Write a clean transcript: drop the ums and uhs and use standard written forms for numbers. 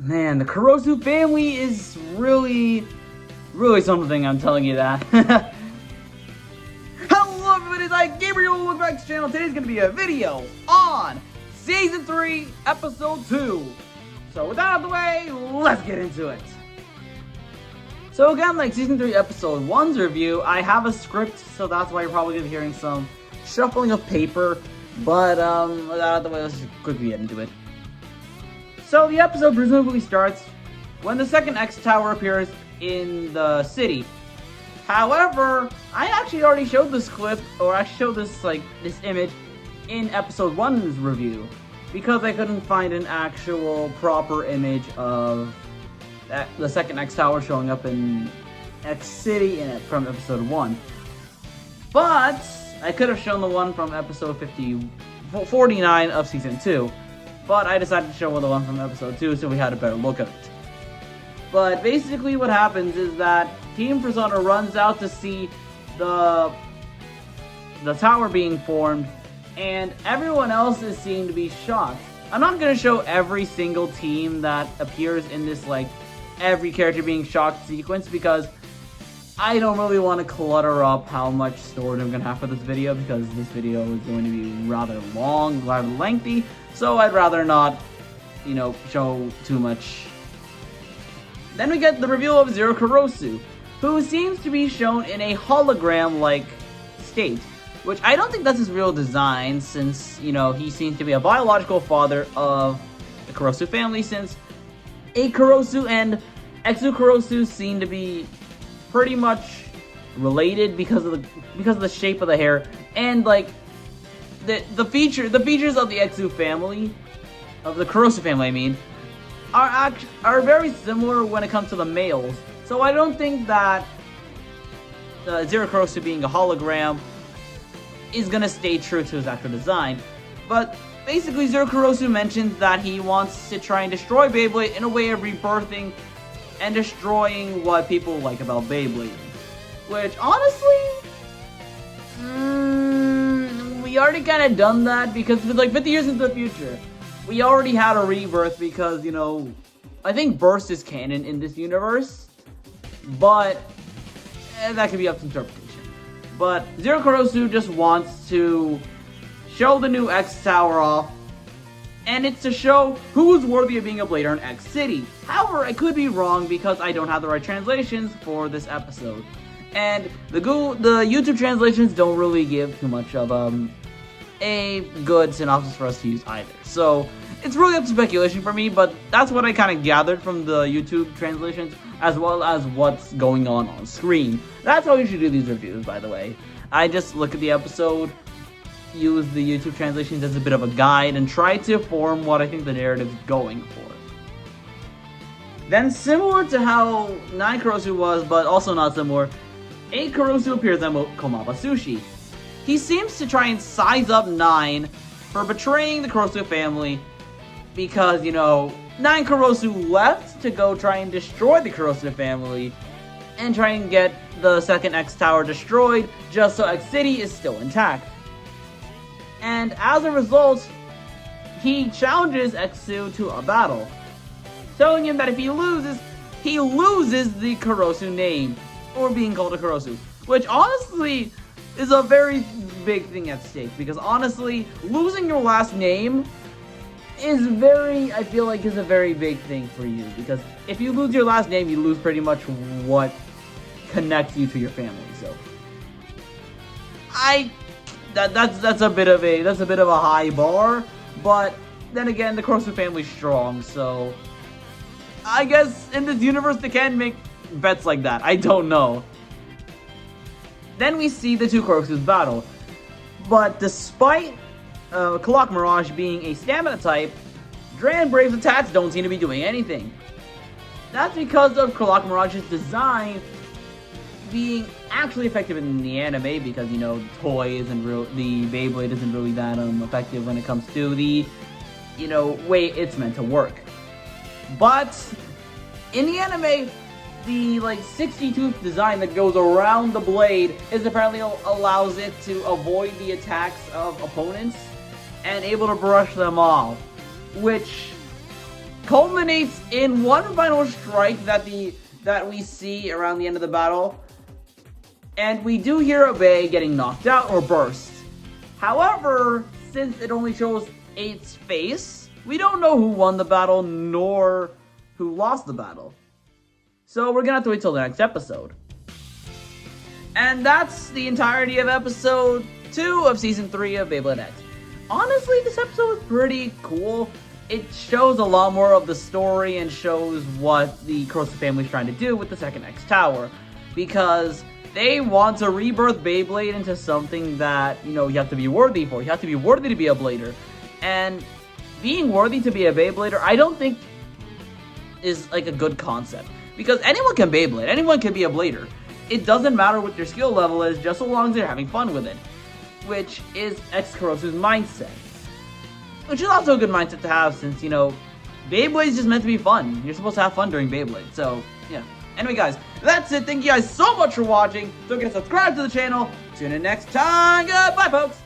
Man, the Krosu family is really something, I'm telling you that. Hello everybody, it's Gabriel, welcome back to the channel. Today's going to be a video on Season 3, Episode 2. So with that out of the way, let's get into it. So again, like Season 3, Episode 1's review, I have a script, so that's why you're probably going to be hearing some shuffling of paper. But with that out of the way, let's just quickly get into it. So the episode presumably starts when the second X Tower appears in the city. However, I actually already showed this clip, or I showed this image in episode 1's review, because I couldn't find an actual proper image of the second X Tower showing up in X City from episode 1. But I could have shown the one from episode 49 of season 2. But I decided to show the one from episode 2 so we had a better look at it. But basically what happens is that Team Persona runs out to see the tower being formed, and everyone else is seen to be shocked. I'm not going to show every single team that appears in this every character being shocked sequence, because I don't really want to clutter up how much story I'm going to have for this video, because this video is going to be rather long, rather lengthy, so I'd rather not, show too much. Then we get the reveal of Krosu, who seems to be shown in a hologram-like state, which I don't think that's his real design, since, he seems to be a biological father of the Krosu family, since a Krosu and Exu Krosu seem to be pretty much related because of the shape of the hair, and the features of the Exu family, of the Krosu family, I mean, are very similar when it comes to the males. So I don't think that Zerosu being a hologram is gonna stay true to his actual design. But basically, Zerosu mentions that he wants to try and destroy Beyblade in a way of rebirthing and destroying what people like about Beyblade. Which, honestly, we already kind of done that, because it's 50 years into the future. We already had a rebirth because, I think Burst is canon in this universe. But that could be up to interpretation. But Zerosu just wants to show the new X Tower off, and it's to show who's worthy of being a blader in X City. However, I could be wrong because I don't have the right translations for this episode. And the YouTube translations don't really give too much of a good synopsis for us to use either. So it's really up to speculation for me, but that's what I kind of gathered from the YouTube translations, as well as what's going on screen. That's how you should do these reviews, by the way. I just look at the episode, use the YouTube translations as a bit of a guide, and try to form what I think the narrative is going for. Then, similar to how 9 Krosu was, but also not similar, 8 Krosu appears on Komaba Sushi. He seems to try and size up 9 for betraying the Krosu family, because, 9 Krosu left to go try and destroy the Krosu family, and try and get the second X Tower destroyed, just so X City is still intact. And as a result, he challenges Exu to a battle, telling him that if he loses the Krosu name, or being called a Krosu, which honestly is a very big thing at stake, because honestly, losing your last name is I feel like is a very big thing for you, because if you lose your last name, you lose pretty much what connects you to your family. So that's a bit of a high bar, but then again, the Krosu family's strong, so I guess in this universe they can make bets like that. I don't know. Then we see the two Krosus battle, but despite Clock Mirage being a stamina type, Dran Brave's attacks don't seem to be doing anything. That's because of Clock Mirage's design being actually effective in the anime, because toy isn't real, the Beyblade isn't really that effective when it comes to the way it's meant to work. But in the anime, the 60-tooth design that goes around the blade is apparently allows it to avoid the attacks of opponents and able to brush them off, which culminates in one final strike that we see around the end of the battle. And we do hear a Bay getting knocked out or burst. However, since it only shows 8's face, we don't know who won the battle nor who lost the battle. So we're gonna have to wait till the next episode. And that's the entirety of episode 2 of season 3 of Beyblade X. Honestly, this episode was pretty cool. It shows a lot more of the story and shows what the Krosu family is trying to do with the second X Tower. Because they want to rebirth Beyblade into something that, you know, you have to be worthy for. You have to be worthy to be a Blader. And being worthy to be a Beyblader, I don't think is like a good concept. Because anyone can Beyblade. Anyone can be a Blader. It doesn't matter what your skill level is, just so long as you're having fun with it. Which is Krosu's mindset. Which is also a good mindset to have since, you know, Beyblade is just meant to be fun. You're supposed to have fun during Beyblade. So, yeah. Anyway, guys, that's it. Thank you guys so much for watching. Don't forget to subscribe to the channel. Tune in next time. Goodbye, folks.